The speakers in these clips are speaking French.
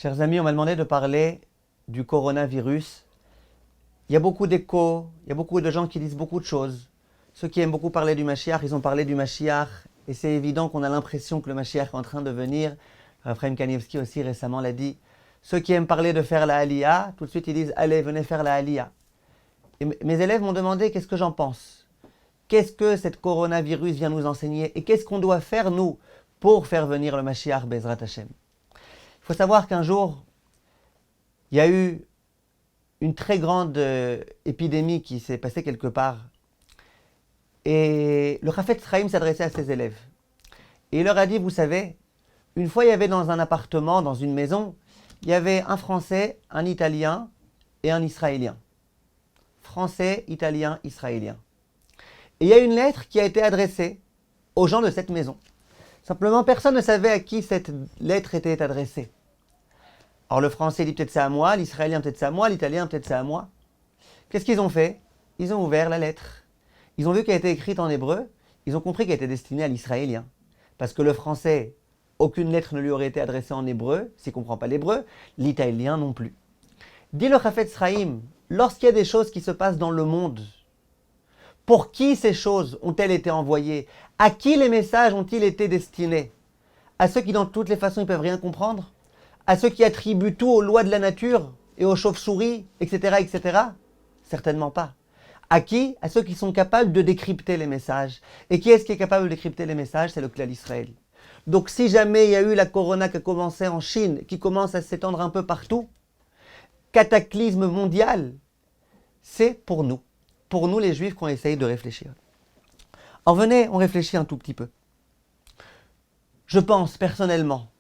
Chers amis, on m'a demandé de parler du coronavirus. Il y a beaucoup d'échos, il y a beaucoup de gens qui disent beaucoup de choses. Ceux qui aiment beaucoup parler du Mashiach, ils ont parlé du Mashiach. Et c'est évident qu'on a l'impression que le Mashiach est en train de venir. Raphaël Kanievski aussi récemment l'a dit. Ceux qui aiment parler de faire la Aliyah, tout de suite ils disent « Allez, venez faire la Aliyah ». Et mes élèves m'ont demandé qu'est-ce que j'en pense. Qu'est-ce que cette coronavirus vient nous enseigner et qu'est-ce qu'on doit faire nous pour faire venir le Mashiach Bezrat Hashem. Il faut savoir qu'un jour, il y a eu une très grande épidémie qui s'est passée quelque part. Et le Chafetz Chaim s'adressait à ses élèves. Et il leur a dit, vous savez, une fois il y avait dans un appartement, dans une maison, il y avait un Français, un Italien et un Israélien. Français, Italien, Israélien. Et il y a une lettre qui a été adressée aux gens de cette maison. Simplement, personne ne savait à qui cette lettre était adressée. Alors le Français dit peut-être c'est à moi, l'Israélien peut-être c'est à moi, l'Italien peut-être c'est à moi. Qu'est-ce qu'ils ont fait? Ils ont ouvert la lettre. Ils ont vu qu'elle était écrite en hébreu. Ils ont compris qu'elle était destinée à l'Israélien. Parce que le Français, aucune lettre ne lui aurait été adressée en hébreu, s'il ne comprend pas l'hébreu, l'Italien non plus. Dit le Chafetz Chaim, lorsqu'il y a des choses qui se passent dans le monde, pour qui ces choses ont-elles été envoyées? À qui les messages ont-ils été destinés? À ceux qui, dans toutes les façons, ne peuvent rien comprendre? À ceux qui attribuent tout aux lois de la nature et aux chauves-souris, etc., etc.? Certainement pas. À qui? À ceux qui sont capables de décrypter les messages. Et qui est-ce qui est capable de décrypter les messages? C'est le Klal Israël. Donc si jamais il y a eu la corona qui a commencé en Chine, qui commence à s'étendre un peu partout, cataclysme mondial, c'est pour nous les Juifs qu'on essaye de réfléchir. Alors venez, on réfléchit un tout petit peu. Je pense personnellement,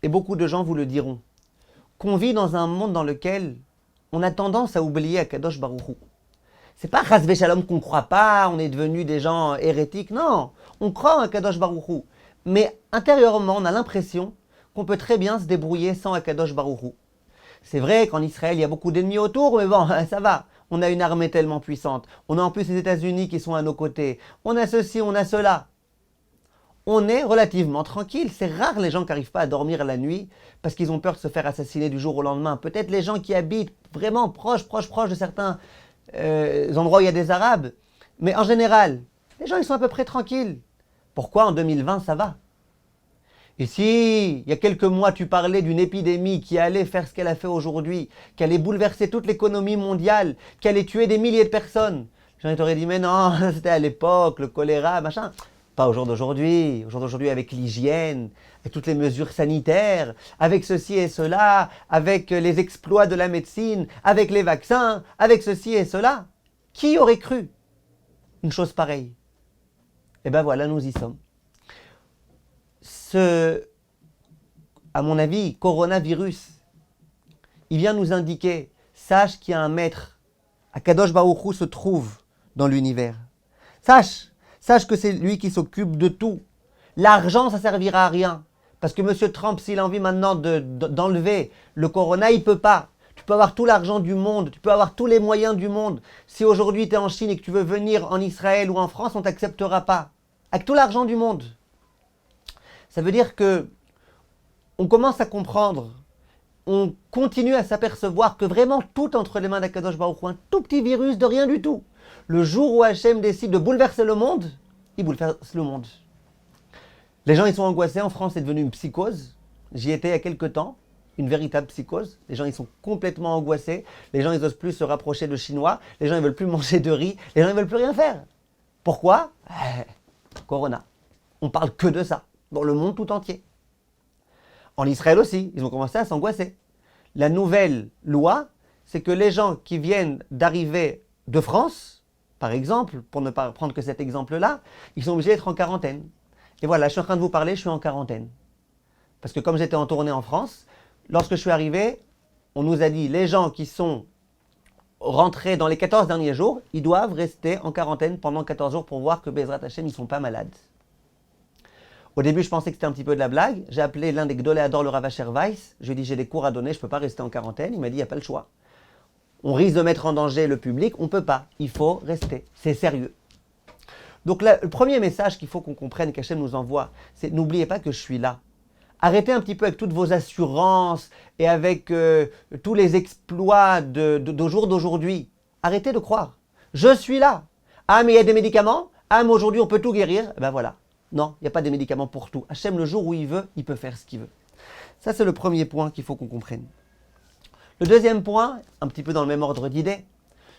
et beaucoup de gens vous le diront, qu'on vit dans un monde dans lequel on a tendance à oublier Akadosh Baruch Hu. C'est pas Chas Veshalom qu'on ne croit pas, on est devenus des gens hérétiques, non, on croit en Akadosh Baruch Hu. Mais intérieurement, on a l'impression qu'on peut très bien se débrouiller sans Akadosh Baruch Hu. C'est vrai qu'en Israël, il y a beaucoup d'ennemis autour, mais bon, ça va. On a une armée tellement puissante. On a en plus les États-Unis qui sont à nos côtés. On a ceci, on a cela. On est relativement tranquille. C'est rare les gens qui n'arrivent pas à dormir la nuit parce qu'ils ont peur de se faire assassiner du jour au lendemain. Peut-être les gens qui habitent vraiment proches de certains endroits où il y a des Arabes. Mais en général, les gens ils sont à peu près tranquilles. Pourquoi en 2020 ça va? Et si, il y a quelques mois, tu parlais d'une épidémie qui allait faire ce qu'elle a fait aujourd'hui, qui allait bouleverser toute l'économie mondiale, qui allait tuer des milliers de personnes, les gens t'auraient dit, mais non, c'était à l'époque, le choléra, machin. Pas au jour d'aujourd'hui. Au jour d'aujourd'hui, avec l'hygiène, avec toutes les mesures sanitaires, avec ceci et cela, avec les exploits de la médecine, avec les vaccins, avec ceci et cela. Qui aurait cru une chose pareille? Eh bien voilà, nous y sommes. À mon avis, coronavirus, il vient nous indiquer, sache qu'il y a un maître, Akadosh Baruch Hu se trouve dans l'univers. Sache que c'est lui qui s'occupe de tout. L'argent, ça servira à rien. Parce que M. Trump, s'il a envie maintenant d'enlever le corona, il ne peut pas. Tu peux avoir tout l'argent du monde, tu peux avoir tous les moyens du monde. Si aujourd'hui tu es en Chine et que tu veux venir en Israël ou en France, on ne t'acceptera pas. Avec tout l'argent du monde. Ça veut dire que on commence à comprendre, on continue à s'apercevoir que vraiment tout entre les mains d'Akadosh Baruch Hu, un tout petit virus de rien du tout. Le jour où Hachem décide de bouleverser le monde, il bouleverse le monde. Les gens ils sont angoissés, en France c'est devenu une psychose. J'y étais il y a quelques temps, une véritable psychose. Les gens ils sont complètement angoissés, les gens ils n'osent plus se rapprocher de Chinois, les gens ils veulent plus manger de riz, les gens ils veulent plus rien faire. Pourquoi? Corona. On parle que de ça. Dans le monde tout entier. En Israël aussi, ils ont commencé à s'angoisser. La nouvelle loi, c'est que les gens qui viennent d'arriver de France, par exemple, pour ne pas prendre que cet exemple-là, ils sont obligés d'être en quarantaine. Et voilà, je suis en train de vous parler, je suis en quarantaine. Parce que comme j'étais en tournée en France, lorsque je suis arrivé, on nous a dit, les gens qui sont rentrés dans les 14 derniers jours, ils doivent rester en quarantaine pendant 14 jours pour voir que Bezrat Hashem, ils ne sont pas malades. Au début, je pensais que c'était un petit peu de la blague. J'ai appelé l'un des Gdolé Ador, le Rav Asher Weiss. Je lui ai dit, j'ai des cours à donner, je ne peux pas rester en quarantaine. Il m'a dit, il n'y a pas le choix. On risque de mettre en danger le public, on ne peut pas. Il faut rester. C'est sérieux. Donc le premier message qu'il faut qu'on comprenne, qu'Hachem nous envoie, c'est n'oubliez pas que je suis là. Arrêtez un petit peu avec toutes vos assurances et avec tous les exploits de jour d'aujourd'hui. Arrêtez de croire. Je suis là. Ah, mais il y a des médicaments. Ah, mais aujourd'hui, on peut tout guérir. Ben voilà. Non, il n'y a pas de médicaments pour tout. Hachem, le jour où il veut, il peut faire ce qu'il veut. Ça, c'est le premier point qu'il faut qu'on comprenne. Le deuxième point, un petit peu dans le même ordre d'idée,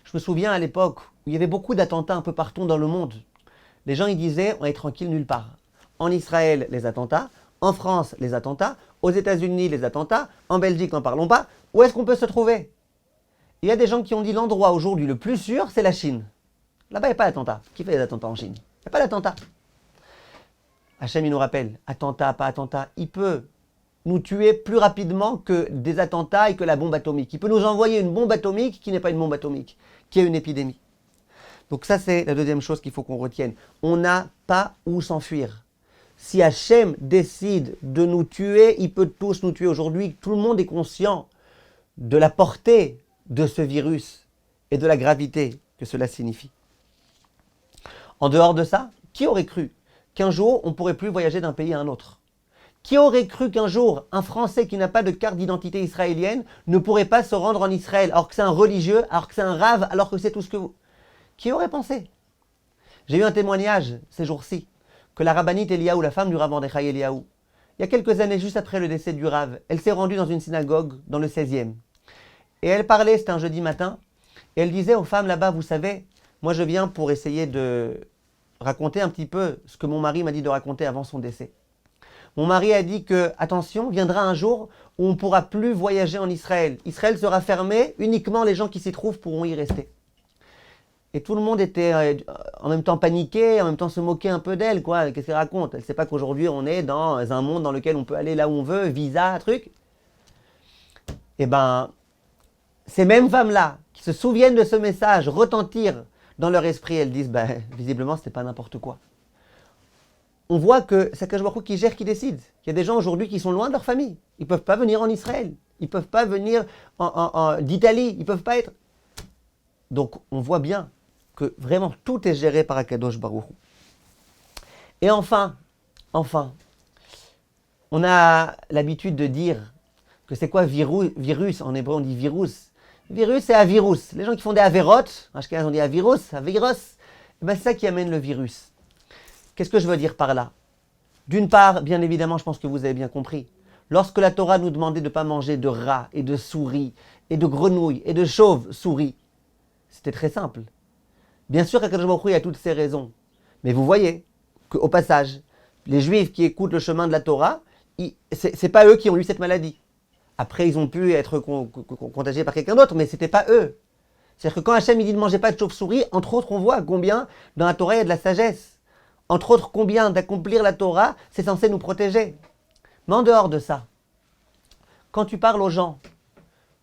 je me souviens à l'époque où il y avait beaucoup d'attentats un peu partout dans le monde. Les gens, ils disaient, on est tranquille nulle part. En Israël, les attentats. En France, les attentats. Aux États-Unis, les attentats. En Belgique, n'en parlons pas. Où est-ce qu'on peut se trouver? Il y a des gens qui ont dit l'endroit aujourd'hui le plus sûr, c'est la Chine. Là-bas, il n'y a pas d'attentat. Qui fait des attentats en Chine? Il n'y a pas d'attentat. Hachem, il nous rappelle, attentat, pas attentat, il peut nous tuer plus rapidement que des attentats et que la bombe atomique. Il peut nous envoyer une bombe atomique qui n'est pas une bombe atomique, qui est une épidémie. Donc ça, c'est la deuxième chose qu'il faut qu'on retienne. On n'a pas où s'enfuir. Si Hachem décide de nous tuer, il peut tous nous tuer. Aujourd'hui, tout le monde est conscient de la portée de ce virus et de la gravité que cela signifie. En dehors de ça, qui aurait cru qu'un jour, on ne pourrait plus voyager d'un pays à un autre? Qui aurait cru qu'un jour, un Français qui n'a pas de carte d'identité israélienne ne pourrait pas se rendre en Israël, alors que c'est un religieux, alors que c'est un rave, alors que c'est tout ce que vous... Qui aurait pensé? J'ai eu un témoignage ces jours-ci, que la rabbinite Eliaou, la femme du rabbin Mordechai Eliaou, il y a quelques années, juste après le décès du rave, elle s'est rendue dans une synagogue dans le 16e. Et elle parlait, c'était un jeudi matin, et elle disait aux femmes là-bas, vous savez, moi je viens pour essayer de raconter un petit peu ce que mon mari m'a dit de raconter avant son décès. Mon mari a dit que, attention, viendra un jour où on ne pourra plus voyager en Israël. Israël sera fermé, uniquement les gens qui s'y trouvent pourront y rester. Et tout le monde était en même temps paniqué, en même temps se moquait un peu d'elle, quoi. Qu'est-ce qu'elle raconte? Elle ne sait pas qu'aujourd'hui on est dans un monde dans lequel on peut aller là où on veut, visa, truc. Eh ben, ces mêmes femmes-là, qui se souviennent de ce message, retentir dans leur esprit, elles disent, ben, visiblement, c'était pas n'importe quoi. On voit que c'est Akadosh Baruch Hu qui gère, qui décide. Il y a des gens aujourd'hui qui sont loin de leur famille. Ils ne peuvent pas venir en Israël. Ils ne peuvent pas venir d'Italie. Ils ne peuvent pas être... Donc, on voit bien que vraiment tout est géré par Akadosh Baruch Hu. Et enfin, on a l'habitude de dire que c'est quoi virus? En hébreu, on dit virus. Virus, c'est avirus. Les gens qui font des avérotes, on dit avirus, avirus, ben c'est ça qui amène le virus. Qu'est-ce que je veux dire par là? D'une part, bien évidemment, je pense que vous avez bien compris. Lorsque la Torah nous demandait de ne pas manger de rats et de souris et de grenouilles et de chauves-souris, c'était très simple. Bien sûr qu'Akadosh Baruch Hu a toutes ces raisons. Mais vous voyez qu'au passage, les Juifs qui écoutent le chemin de la Torah, c'est pas eux qui ont eu cette maladie. Après, ils ont pu être contagiés par quelqu'un d'autre, mais c'était pas eux. C'est-à-dire que quand Hachem il dit de manger pas de chauve-souris, entre autres, on voit combien dans la Torah il y a de la sagesse. Entre autres, combien d'accomplir la Torah, c'est censé nous protéger. Mais en dehors de ça, quand tu parles aux gens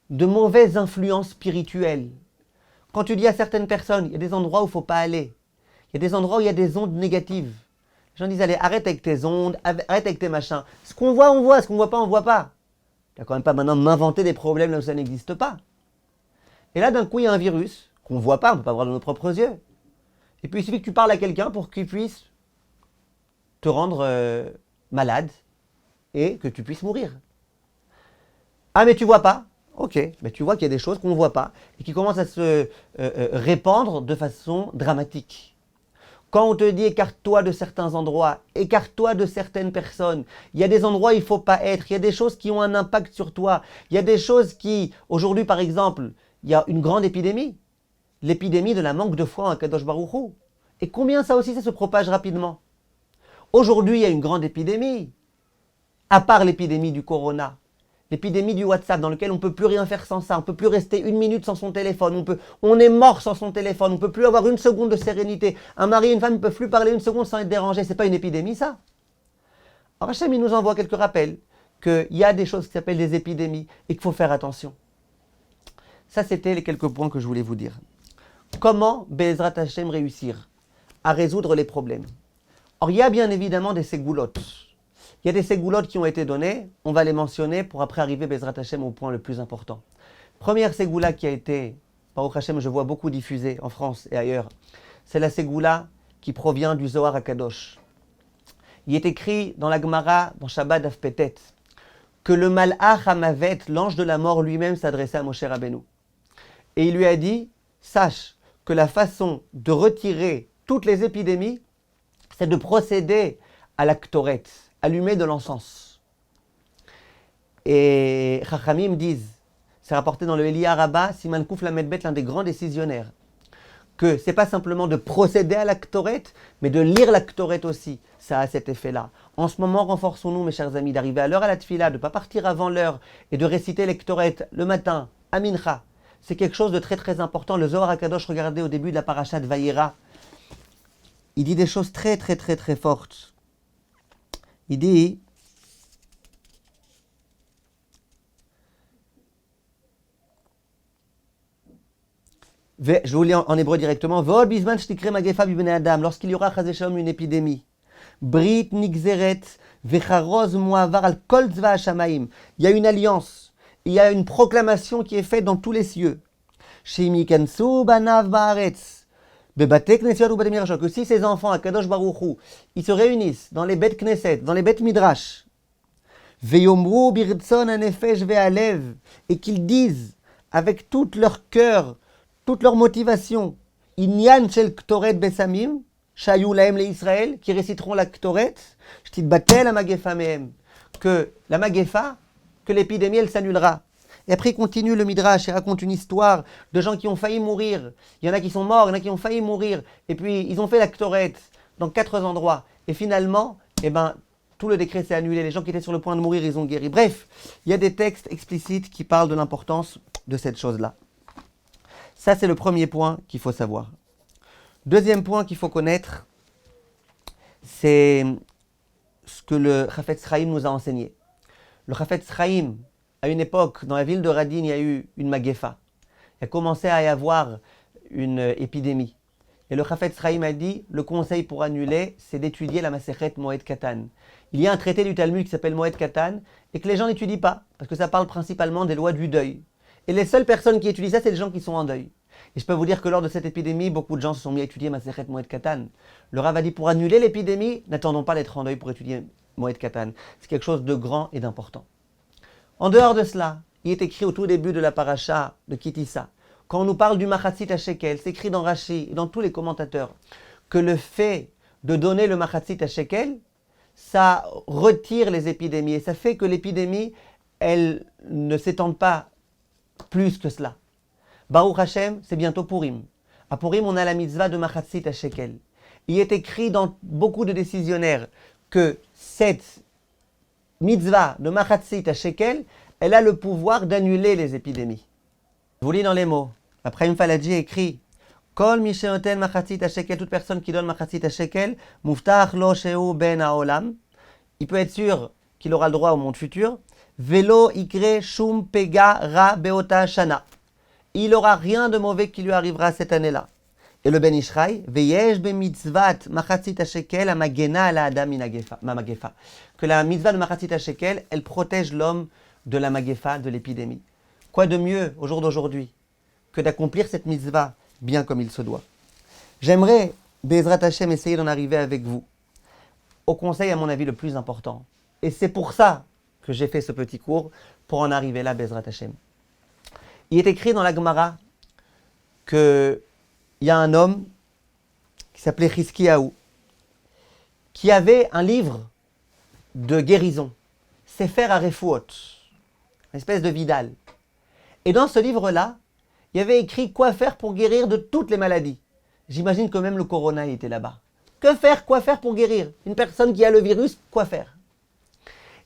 de mauvaises influences spirituelles, quand tu dis à certaines personnes, il y a des endroits où il ne faut pas aller, il y a des endroits où il y a des ondes négatives. Les gens disent, allez, arrête avec tes ondes, arrête avec tes machins. Ce qu'on voit, on voit, ce qu'on ne voit pas, on ne voit pas. Tu n'as quand même pas maintenant de m'inventer des problèmes là où ça n'existe pas. Et là, d'un coup, il y a un virus qu'on ne voit pas, on ne peut pas voir de nos propres yeux. Et puis, il suffit que tu parles à quelqu'un pour qu'il puisse te rendre malade et que tu puisses mourir. Ah, mais tu vois pas? Ok, mais tu vois qu'il y a des choses qu'on ne voit pas et qui commencent à se répandre de façon dramatique. Quand on te dit écarte-toi de certains endroits, écarte-toi de certaines personnes, il y a des endroits où il ne faut pas être, il y a des choses qui ont un impact sur toi, il y a des choses qui, aujourd'hui par exemple, il y a une grande épidémie, l'épidémie de la manque de foi en Akadosh Baruch Hu. Et combien ça aussi, ça se propage rapidement? Aujourd'hui, il y a une grande épidémie, à part l'épidémie du corona, l'épidémie du WhatsApp, dans lequel on ne peut plus rien faire sans ça, on ne peut plus rester une minute sans son téléphone, on est mort sans son téléphone, on ne peut plus avoir une seconde de sérénité. Un mari et une femme ne peuvent plus parler une seconde sans être dérangés, ce n'est pas une épidémie ça? Alors Hachem, il nous envoie quelques rappels qu'il y a des choses qui s'appellent des épidémies et qu'il faut faire attention. Ça, c'était les quelques points que je voulais vous dire. Comment Be'ezrat Hachem réussir à résoudre les problèmes? Or, il y a bien évidemment des ségoulottes. Il y a des ségoulottes qui ont été données, on va les mentionner pour après arriver, Be'ezrat Hachem, au point le plus important. Première ségoula qui a été, Baruch Hachem, je vois beaucoup diffusée en France et ailleurs, c'est la ségoula qui provient du Zohar HaKadosh. Il est écrit dans la Gemara, dans Shabbat Daf Petet, que le Malach Hamavet, l'ange de la mort lui-même, s'adressait à Moshe Rabbeinu. Et il lui a dit, sache que la façon de retirer toutes les épidémies, c'est de procéder à la Ktoret, allumer de l'encens. Et Chachamim disent, c'est rapporté dans le Eliya Rabbah, Siman Kuf Lamed Bet, l'un des grands décisionnaires, que ce n'est pas simplement de procéder à la Ktoret, mais de lire la Ktoret aussi. Ça a cet effet-là. En ce moment, renforçons-nous, mes chers amis, d'arriver à l'heure à la Tfila, de ne pas partir avant l'heure et de réciter les Ktoret le matin, à Mincha. C'est quelque chose de très très important. Le Zohar HaKadosh, regardez au début de la paracha de Vayera, il dit des choses très très très très fortes. Il dit, je vous lis en hébreu directement, lorsqu'il y aura une épidémie, Brit Nigzeret Vecharoz Moavar al Kol Tzva Hashamaim. Il y a une alliance, il y a une proclamation qui est faite dans tous les cieux. Shemikansu Banav Baaretz. Que si ces enfants à Kadosh Baruch Hu, ils se réunissent dans les Bet Knesset, dans les Bet Midrash, Veyomru Birtson Anefesh Ve'alev, et qu'ils disent avec tout leur cœur, toute leur motivation, Inyan Shel Ktoret Besamim, Shayu Lahem le Israël, qui réciteront la Ktoret, Shtit Batel la Magefa Mehem, que la Magefa, que l'épidémie, elle s'annulera. Et après, il continue le Midrash et raconte une histoire de gens qui ont failli mourir. Il y en a qui sont morts, il y en a qui ont failli mourir. Et puis, ils ont fait la Ktoret dans 4 endroits. Et finalement, tout le décret s'est annulé. Les gens qui étaient sur le point de mourir, ils ont guéri. Bref, il y a des textes explicites qui parlent de l'importance de cette chose-là. Ça, c'est le premier point qu'il faut savoir. Deuxième point qu'il faut connaître, c'est ce que le Chafetz Chaim nous a enseigné. Le Chafetz Chaim, à une époque, dans la ville de Radin, il y a eu une Magefa. Il a commencé à y avoir une épidémie. Et le Chafetz Chaim a dit, le conseil pour annuler, c'est d'étudier la Masechet Moed Katan. Il y a un traité du Talmud qui s'appelle Moed Katan, et que les gens n'étudient pas, parce que ça parle principalement des lois du deuil. Et les seules personnes qui étudient ça, c'est les gens qui sont en deuil. Et je peux vous dire que lors de cette épidémie, beaucoup de gens se sont mis à étudier Masechet Moed Katan. Le Rav a dit, pour annuler l'épidémie, n'attendons pas d'être en deuil pour étudier Moed Katan. C'est quelque chose de grand et d'important. En dehors de cela, il est écrit au tout début de la paracha de Kitissa, quand on nous parle du Machatzit HaShekel, c'est écrit dans Rashi et dans tous les commentateurs, que le fait de donner le Machatzit HaShekel, ça retire les épidémies et ça fait que l'épidémie, elle ne s'étende pas plus que cela. Baruch Hashem, c'est bientôt Purim. À Purim, on a la mitzvah de Machatzit HaShekel. Il est écrit dans beaucoup de décisionnaires que cette mitzvah de Machatzit HaShekel, elle a le pouvoir d'annuler les épidémies. Je vous lis dans les mots. Après, Chaim Faladji écrit Kol mi she'noten Machatzit HaShekel, toute personne qui donne Machatzit HaShekel, muftach lo shehu ben haolam, il peut être sûr qu'il aura le droit au monde futur. Velo ikre shum pega ra beota shana. Il n'aura rien de mauvais qui lui arrivera cette année-là. Et le Ben Ishraï, Veyesh be mitzvat Machatzit HaShekel amagena ala adam ma magefa. Que la mitzvah de Machatzit HaShekel, elle protège l'homme de la magefa, de l'épidémie. Quoi de mieux au jour d'aujourd'hui que d'accomplir cette mitzvah bien comme il se doit. J'aimerais, Be'ezrat Hashem, essayer d'en arriver avec vous au conseil, à mon avis, le plus important. Et c'est pour ça que j'ai fait ce petit cours, pour en arriver là, Be'ezrat Hashem. Il est écrit dans la Gemara qu'il y a un homme qui s'appelait Chizkiyahu, qui avait un livre de guérison, Sefer HaRefuot, une espèce de Vidal. Et dans ce livre-là, il y avait écrit quoi faire pour guérir de toutes les maladies. J'imagine que même le corona était là-bas. Que faire, quoi faire pour guérir? Une personne qui a le virus, quoi faire?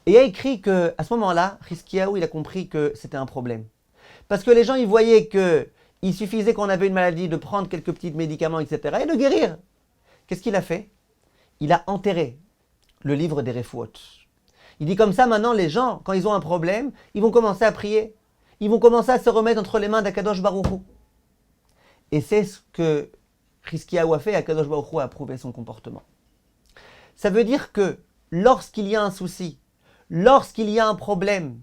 Et il y a écrit qu'à ce moment-là, Chizkiyahu, il a compris que c'était un problème. Parce que les gens, ils voyaient qu'il suffisait qu'on avait une maladie de prendre quelques petits médicaments, etc. et de guérir. Qu'est-ce qu'il a fait? Il a enterré le livre des Refuot. Il dit comme ça, maintenant, les gens, quand ils ont un problème, ils vont commencer à prier. Ils vont commencer à se remettre entre les mains d'Akadosh Baruch Hu. Et c'est ce que Chizkiyahu a fait, et Akadosh Baruch Hu a approuvé son comportement. Ça veut dire que lorsqu'il y a un souci, lorsqu'il y a un problème,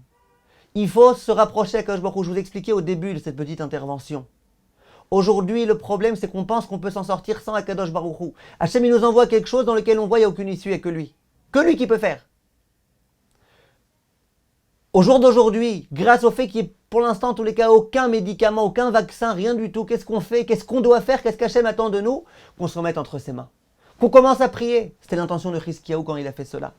il faut se rapprocher d'Akadosh Baruch Hu. Je vous expliquais au début de cette petite intervention. Aujourd'hui, le problème, c'est qu'on pense qu'on peut s'en sortir sans Akadosh Baruch Hu. Hachem, il nous envoie quelque chose dans lequel on voit qu'il n'y a aucune issue, et que lui. Que lui qui peut faire. Au jour d'aujourd'hui, grâce au fait qu'il n'y ait pour l'instant, en tous les cas, aucun médicament, aucun vaccin, rien du tout, qu'est-ce qu'on fait? Qu'est-ce qu'on doit faire? Qu'est-ce qu'Hachem attend de nous? Qu'on se remette entre ses mains. Qu'on commence à prier. C'était l'intention de Chizkiyahu quand il a fait cela.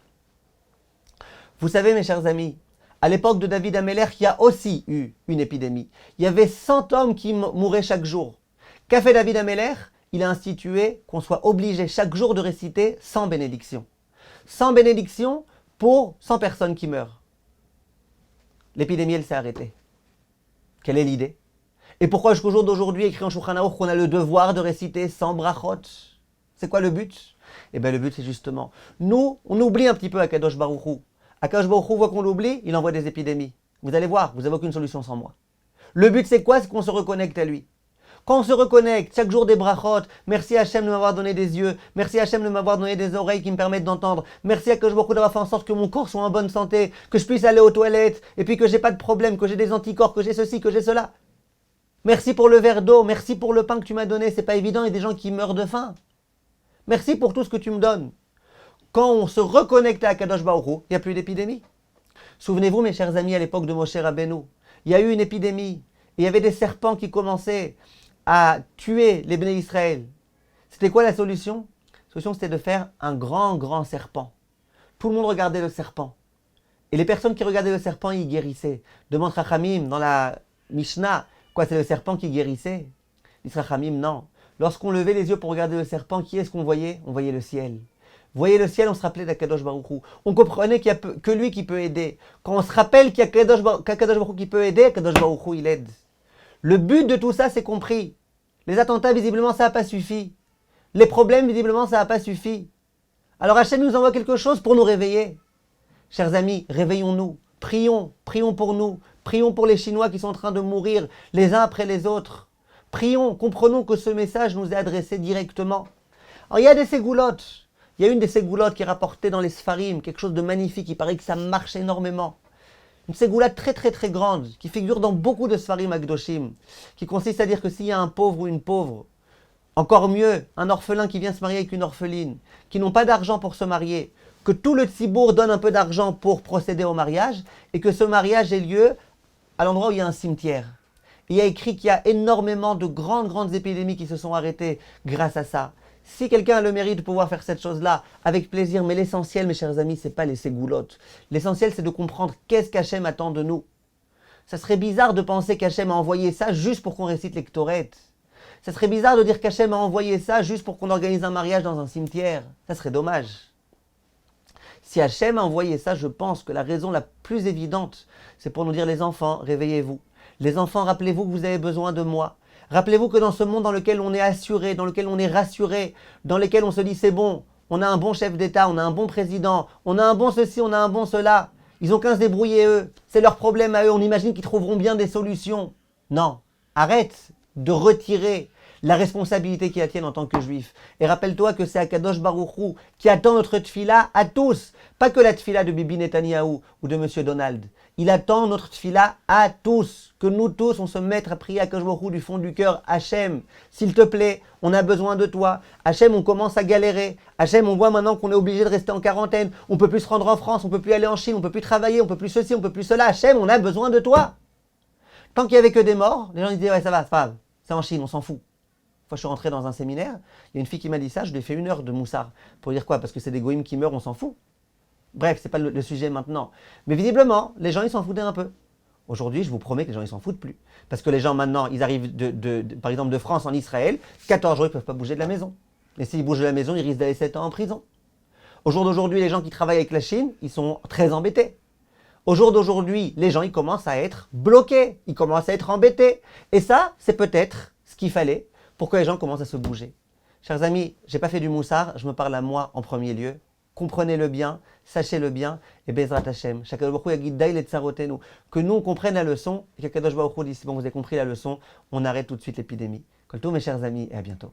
Vous savez, mes chers amis, à l'époque de David Améler, il y a aussi eu une épidémie. Il y avait 100 hommes qui mouraient chaque jour. Qu'a fait David Améler? Il a institué qu'on soit obligé chaque jour de réciter 100 bénédictions. 100 bénédictions pour 100 personnes qui meurent. L'épidémie, elle s'est arrêtée. Quelle est l'idée? Et pourquoi jusqu'au jour d'aujourd'hui, écrit en Shulchan Aruch, qu'on a le devoir de réciter 100 brachot? C'est quoi le but? Eh bien, le but, c'est justement, nous, on oublie un petit peu Akadosh Baruch Hu. Akadosh Baruch Hu voit qu'on l'oublie, il envoie des épidémies. Vous allez voir, vous n'avez aucune solution sans moi. Le but, c'est quoi? C'est qu'on se reconnecte à lui. Quand on se reconnecte, chaque jour des brachot, merci Hachem de m'avoir donné des yeux, merci Hachem de m'avoir donné des oreilles qui me permettent d'entendre, merci à Akadosh Baruch Hu d'avoir fait en sorte que mon corps soit en bonne santé, que je puisse aller aux toilettes, et puis que j'ai pas de problème, que j'ai des anticorps, que j'ai ceci, que j'ai cela. Merci pour le verre d'eau, merci pour le pain que tu m'as donné, c'est pas évident, il y a des gens qui meurent de faim. Merci pour tout ce que tu me donnes. Quand on se reconnecte à Akadosh Baruch Hu, il n'y a plus d'épidémie. Souvenez-vous, mes chers amis, à l'époque de Moshe Rabbeinu, il y a eu une épidémie, et il y avait des serpents qui commençaient à tuer les Bnei Israël. C'était quoi la solution? La solution, c'était de faire un grand serpent. Tout le monde regardait le serpent. Et les personnes qui regardaient le serpent, ils guérissaient. Demande Chachamim dans la Mishnah, quoi, c'est le serpent qui guérissait? Dit Chachamim, non. Lorsqu'on levait les yeux pour regarder le serpent, qui est-ce qu'on voyait? On voyait le ciel. Vous voyez le ciel, on se rappelait d'Akadosh Baruch Hu. On comprenait qu'il n'y a que lui qui peut aider. Quand on se rappelle qu'il y a qu'Akadosh Baruch Hu qui peut aider, Akadosh Baruch Hu, il aide. Le but de tout ça, c'est compris. Les attentats, visiblement, ça n'a pas suffi. Les problèmes, visiblement, ça n'a pas suffi. Alors Hachem nous envoie quelque chose pour nous réveiller. Chers amis, réveillons-nous. Prions pour nous. Prions pour les Chinois qui sont en train de mourir les uns après les autres. Prions, comprenons que ce message nous est adressé directement. Alors il y a des ségoulottes. Il y a une des ségoulottes qui est rapportée dans les Sfarim, quelque chose de magnifique, il paraît que ça marche énormément. Une ségoulate très grande, qui figure dans beaucoup de Sfarim Akdoshim, qui consiste à dire que s'il y a un pauvre ou une pauvre, encore mieux, un orphelin qui vient se marier avec une orpheline, qui n'ont pas d'argent pour se marier, que tout le tzibour donne un peu d'argent pour procéder au mariage, et que ce mariage ait lieu à l'endroit où il y a un cimetière. Il y a écrit qu'il y a énormément de grandes épidémies qui se sont arrêtées grâce à ça. Si quelqu'un a le mérite de pouvoir faire cette chose-là, avec plaisir, mais l'essentiel, mes chers amis, c'est pas les ségoulottes. L'essentiel, c'est de comprendre qu'est-ce qu'Hachem attend de nous. Ça serait bizarre de penser qu'Hachem a envoyé ça juste pour qu'on récite les Ktoret. Ça serait bizarre de dire qu'Hachem a envoyé ça juste pour qu'on organise un mariage dans un cimetière. Ça serait dommage. Si Hachem a envoyé ça, je pense que la raison la plus évidente, c'est pour nous dire les enfants, réveillez-vous. Les enfants, rappelez-vous que vous avez besoin de moi. Rappelez-vous que dans ce monde dans lequel on est assuré, dans lequel on est rassuré, dans lequel on se dit c'est bon, on a un bon chef d'État, on a un bon président, on a un bon ceci, on a un bon cela, ils n'ont qu'à se débrouiller eux, c'est leur problème à eux, on imagine qu'ils trouveront bien des solutions. Non, arrête de retirer la responsabilité qui la tienne en tant que juif. Et rappelle-toi que c'est Akadosh Baruch Hu qui attend notre tfila à tous, pas que la tfila de Bibi Netanyahou ou de Monsieur Donald. Il attend notre tfila à tous, que nous tous on se mette à prier à Akadosh Baruch Hu du fond du cœur. Hachem, s'il te plaît, on a besoin de toi. Hachem, on commence à galérer. Hachem, on voit maintenant qu'on est obligé de rester en quarantaine. On ne peut plus se rendre en France, on ne peut plus aller en Chine, on ne peut plus travailler, on ne peut plus ceci, on ne peut plus cela. Hachem, on a besoin de toi. Tant qu'il n'y avait que des morts, les gens disaient ouais ça va, c'est pas grave, c'est en Chine, on s'en fout. Une fois je suis rentré dans un séminaire, il y a une fille qui m'a dit ça, je lui ai fait 1 heure de moussard. Pour dire quoi? Parce que c'est des goïms qui meurent, on s'en fout. Bref, c'est pas le sujet maintenant. Mais visiblement, les gens ils s'en foutaient un peu. Aujourd'hui, je vous promets que les gens ils s'en foutent plus. Parce que les gens maintenant, ils arrivent par exemple de France en Israël, 14 jours ils ne peuvent pas bouger de la maison. Et s'ils bougent de la maison, ils risquent d'aller 7 ans en prison. Au jour d'aujourd'hui, les gens qui travaillent avec la Chine, ils sont très embêtés. Au jour d'aujourd'hui, les gens ils commencent à être bloqués, ils commencent à être embêtés. Et ça, c'est peut-être ce qu'il fallait pour que les gens commencent à se bouger. Chers amis, je n'ai pas fait du moussard, je me parle à moi en premier lieu. Comprenez-le bien, sachez-le bien, et Bezrat Hashem. Shakadosh Baruch Hu yagid daï letzarotenu. Que nous on comprenne la leçon, et qu'Akadosh Baruch Hu dise, bon vous avez compris la leçon, on arrête tout de suite l'épidémie. Kol tov mes chers amis, et à bientôt.